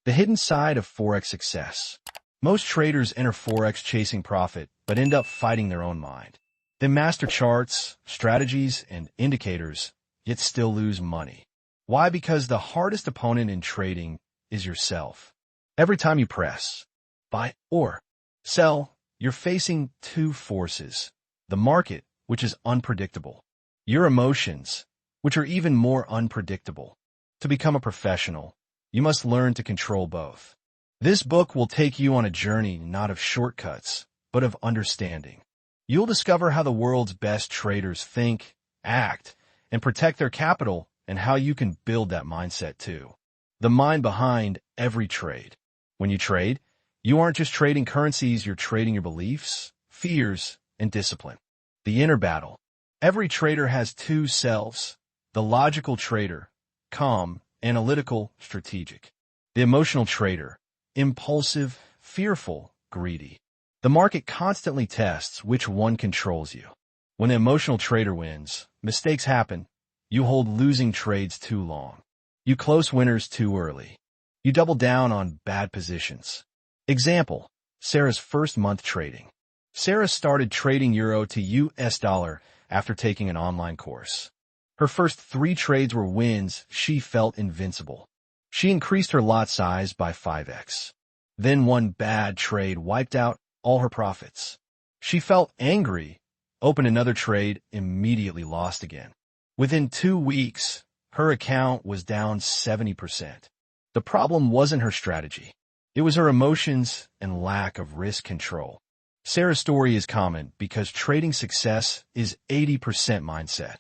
The hidden side of Forex success. Most traders enter Forex chasing profit, but end up fighting their own mind. They master charts, strategies, and indicators, yet still lose money. Why? Because the hardest opponent in trading is yourself. Every time you press buy or sell, you're facing two forces: the market, which is unpredictable, your emotions, which are even more unpredictable. To become a professional, you must learn to control both. This book will take you on a journey not of shortcuts, but of understanding. You'll discover how the world's best traders think, act, and protect their capital, and how you can build that mindset too. The mind behind every trade. When you trade, you aren't just trading currencies, you're trading your beliefs, fears, and discipline. The inner battle. Every trader has two selves: the logical trader, calm, analytical, strategic; the emotional trader, impulsive, fearful, greedy. The market constantly tests which one controls you. When the emotional trader wins, mistakes happen. You hold losing trades too long. You close winners too early. You double down on bad positions. Example: Sarah's first month trading. Sarah started trading euro to US dollar after taking an online course. Her first 3 trades were wins. She felt invincible. She increased her lot size by 5x. Then one bad trade wiped out all her profits. She felt angry, opened another trade, immediately lost again. Within 2 weeks, her account was down 70%. The problem wasn't her strategy. It was her emotions and lack of risk control. Sarah's story is common because trading success is 80% mindset.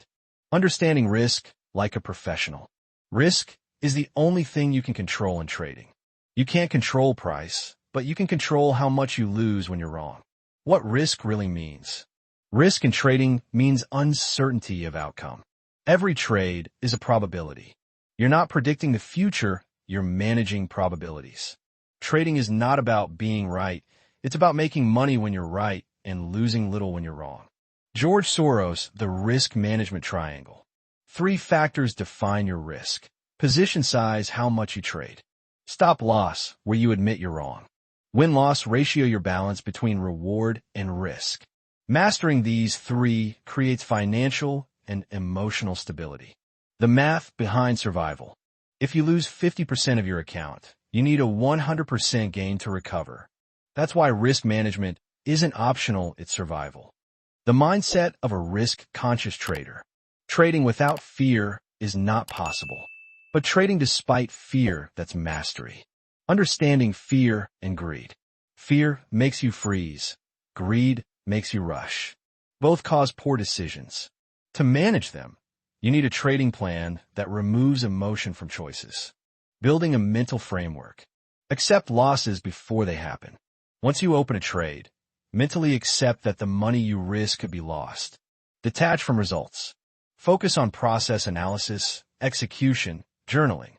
Understanding risk like a professional. Risk is the only thing you can control in trading. You can't control price, but you can control how much you lose when you're wrong. What risk really means. Risk in trading means uncertainty of outcome. Every trade is a probability. You're not predicting the future, you're managing probabilities. Trading is not about being right. It's about making money when you're right and losing little when you're wrong. George Soros, the risk management triangle. 3 factors define your risk. Position size, how much you trade. Stop loss, where you admit you're wrong. Win-loss ratio, your balance between reward and risk. Mastering these 3 creates financial and emotional stability. The math behind survival. If you lose 50% of your account, you need a 100% gain to recover. That's why risk management isn't optional, it's survival. The mindset of a risk-conscious trader. Trading without fear is not possible. But trading despite fear, that's mastery. Understanding fear and greed. Fear makes you freeze. Greed makes you rush. Both cause poor decisions. To manage them, you need a trading plan that removes emotion from choices. Building a mental framework. Accept losses before they happen. Once you open a trade, mentally accept that the money you risk could be lost. Detach from results. Focus on process analysis, execution, journaling.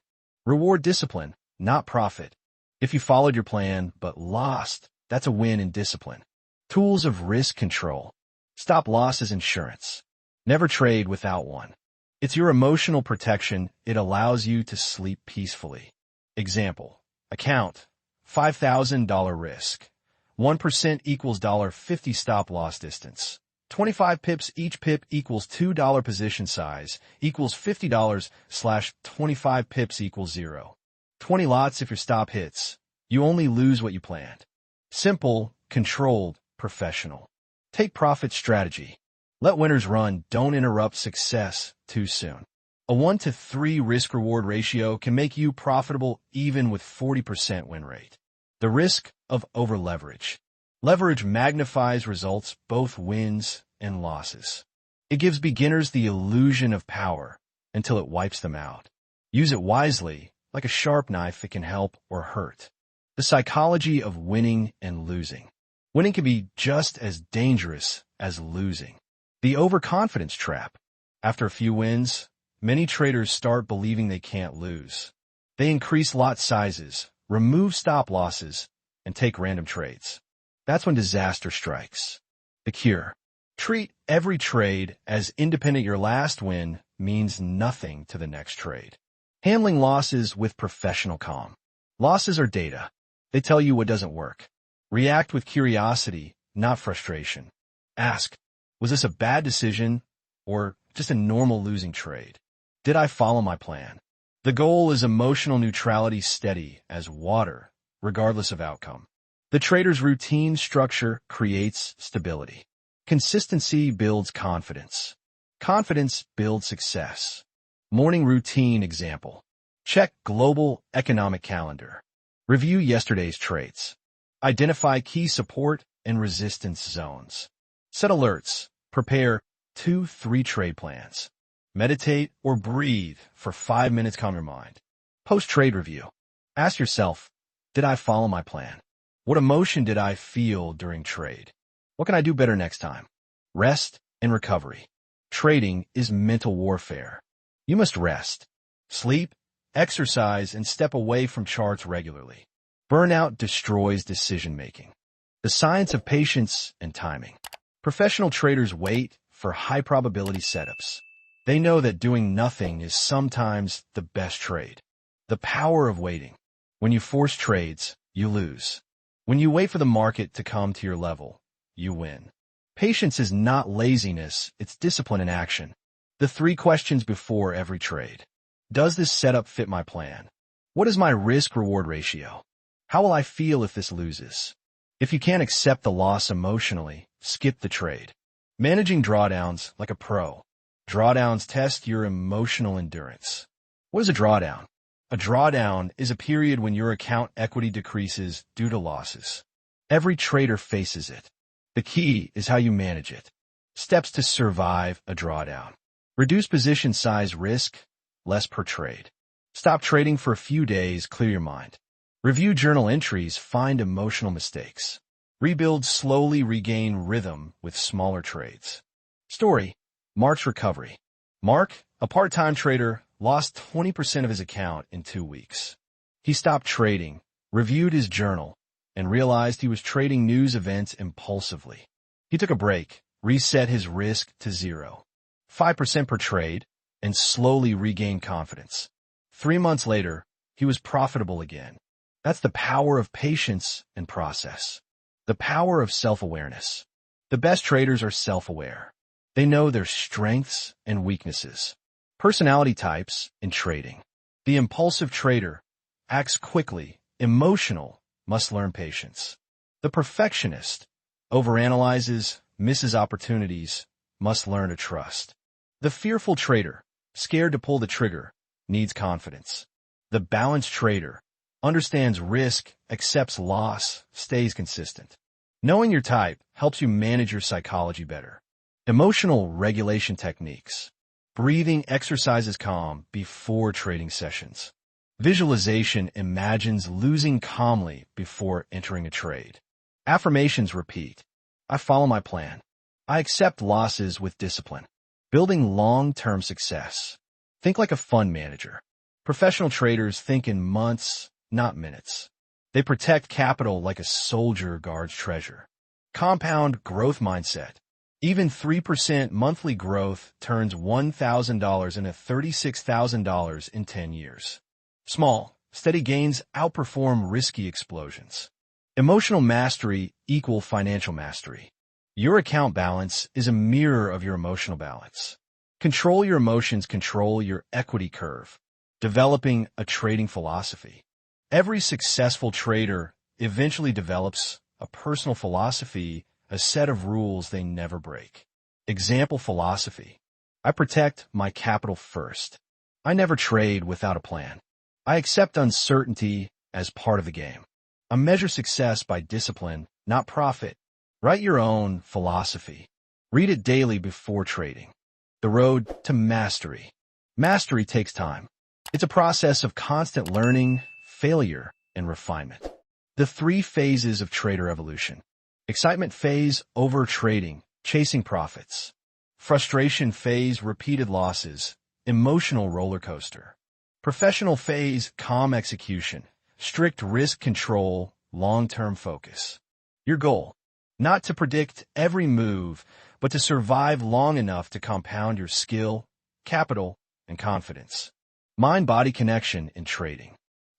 Reward discipline, not profit. If you followed your plan but lost, that's a win in discipline. Tools of risk control. Stop loss as insurance. Never trade without one. It's your emotional protection. It allows you to sleep peacefully. Example: account, $5,000 risk. 1% equals $50 stop loss distance. 25 pips, each pip equals $2 position size, equals $50/25 pips equals 0. 20 lots if your stop hits. You only lose what you planned. Simple, controlled, professional. Take profit strategy. Let winners run, don't interrupt success too soon. A 1-to-3 risk-reward ratio can make you profitable even with 40% win rate. The risk of over-leverage. Leverage magnifies results, both wins and losses. It gives beginners the illusion of power until it wipes them out. Use it wisely, like a sharp knife. It can help or hurt. The psychology of winning and losing. Winning can be just as dangerous as losing. The overconfidence trap. After a few wins, many traders start believing they can't lose. They increase lot sizes, remove stop losses, and take random trades. That's when disaster strikes. The cure. Treat every trade as independent. Your last win means nothing to the next trade. Handling losses with professional calm. Losses are data. They tell you what doesn't work. React with curiosity, not frustration. Ask, was this a bad decision or just a normal losing trade? Did I follow my plan? The goal is emotional neutrality, steady as water, regardless of outcome. The trader's routine structure creates stability. Consistency builds confidence. Confidence builds success. Morning routine example. Check global economic calendar. Review yesterday's trades. Identify key support and resistance zones. Set alerts. Prepare 2-3 trade plans. Meditate or breathe for 5 minutes. Calm your mind. Post-trade review. Ask yourself, did I follow my plan? What emotion did I feel during trade? What can I do better next time? Rest and recovery. Trading is mental warfare. You must rest, sleep, exercise, and step away from charts regularly. Burnout destroys decision-making. The science of patience and timing. Professional traders wait for high-probability setups. They know that doing nothing is sometimes the best trade. The power of waiting. When you force trades, you lose. When you wait for the market to come to your level, you win. Patience is not laziness, it's discipline in action. The 3 questions before every trade. Does this setup fit my plan? What is my risk-reward ratio? How will I feel if this loses? If you can't accept the loss emotionally, skip the trade. Managing drawdowns like a pro. Drawdowns test your emotional endurance. What is a drawdown? A drawdown is a period when your account equity decreases due to losses. Every trader faces it. The key is how you manage it. Steps to survive a drawdown. Reduce position size, risk, less per trade. Stop trading for a few days, clear your mind. Review journal entries, find emotional mistakes. Rebuild slowly, regain rhythm with smaller trades. Story, Mark's recovery. Mark, a part-time trader, lost 20% of his account in 2 weeks. He stopped trading, reviewed his journal, and realized he was trading news events impulsively. He took a break, reset his risk to 0, 5% per trade, and slowly regained confidence. 3 months later, he was profitable again. That's the power of patience and process. The power of self-awareness. The best traders are self-aware. They know their strengths and weaknesses. Personality types in trading. The impulsive trader acts quickly, emotional, must learn patience. The perfectionist overanalyzes, misses opportunities, must learn to trust. The fearful trader, scared to pull the trigger, needs confidence. The balanced trader understands risk, accepts loss, stays consistent. Knowing your type helps you manage your psychology better. Emotional regulation techniques. Breathing exercises calm before trading sessions. Visualization imagines losing calmly before entering a trade. Affirmations repeat. I follow my plan. I accept losses with discipline. Building long-term success. Think like a fund manager. Professional traders think in months, not minutes. They protect capital like a soldier guards treasure. Compound growth mindset. Even 3% monthly growth turns $1,000 into $36,000 in 10 years. Small, steady gains outperform risky explosions. Emotional mastery equals financial mastery. Your account balance is a mirror of your emotional balance. Control your emotions, control your equity curve. Developing a trading philosophy. Every successful trader eventually develops a personal philosophy, a set of rules they never break. Example philosophy. I protect my capital first. I never trade without a plan. I accept uncertainty as part of the game. I measure success by discipline, not profit. Write your own philosophy. Read it daily before trading. The road to mastery. Mastery takes time. It's a process of constant learning, failure, and refinement. The 3 phases of trader evolution. Excitement phase, over trading, chasing profits. Frustration phase, repeated losses, emotional roller coaster. Professional phase, calm execution, strict risk control, long-term focus. Your goal, not to predict every move, but to survive long enough to compound your skill, capital, and confidence. Mind-body connection in trading.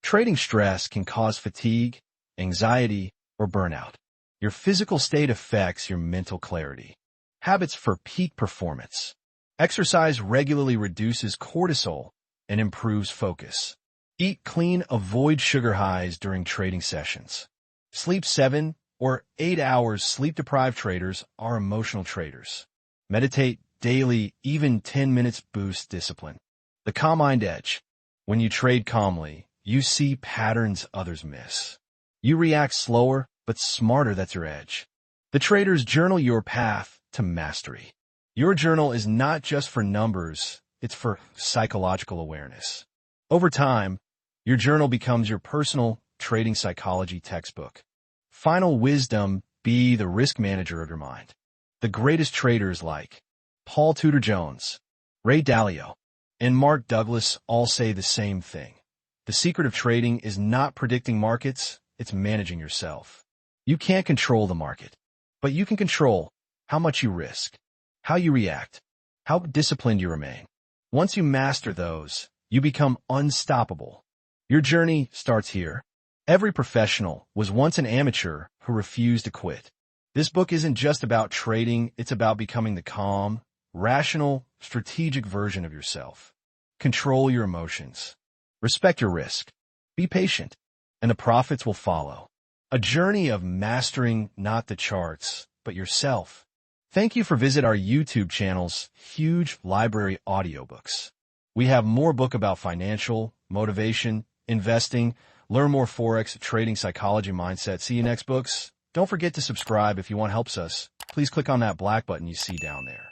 Trading stress can cause fatigue, anxiety, or burnout. Your physical state affects your mental clarity. Habits for peak performance. Exercise regularly reduces cortisol and improves focus. Eat clean, avoid sugar highs during trading sessions. Sleep 7 or 8 hours. Sleep-deprived traders are emotional traders. Meditate daily, even 10 minutes boosts discipline. The calm mind edge. When you trade calmly, you see patterns others miss. You react slower, but smarter. That's your edge. The trader's journal, your path to mastery. Your journal is not just for numbers, it's for psychological awareness. Over time, your journal becomes your personal trading psychology textbook. Final wisdom, be the risk manager of your mind. The greatest traders like Paul Tudor Jones, Ray Dalio, and Mark Douglas all say the same thing. The secret of trading is not predicting markets, it's managing yourself. You can't control the market, but you can control how much you risk, how you react, how disciplined you remain. Once you master those, you become unstoppable. Your journey starts here. Every professional was once an amateur who refused to quit. This book isn't just about trading, it's about becoming the calm, rational, strategic version of yourself. Control your emotions. Respect your risk. Be patient, and the profits will follow. A journey of mastering not the charts, but yourself. Thank you for visiting our YouTube channel's huge library audiobooks. We have more book about financial, motivation, investing, learn more Forex, trading, psychology, mindset. See you next books. Don't forget to subscribe if you want helps us. Please click on that black button you see down there.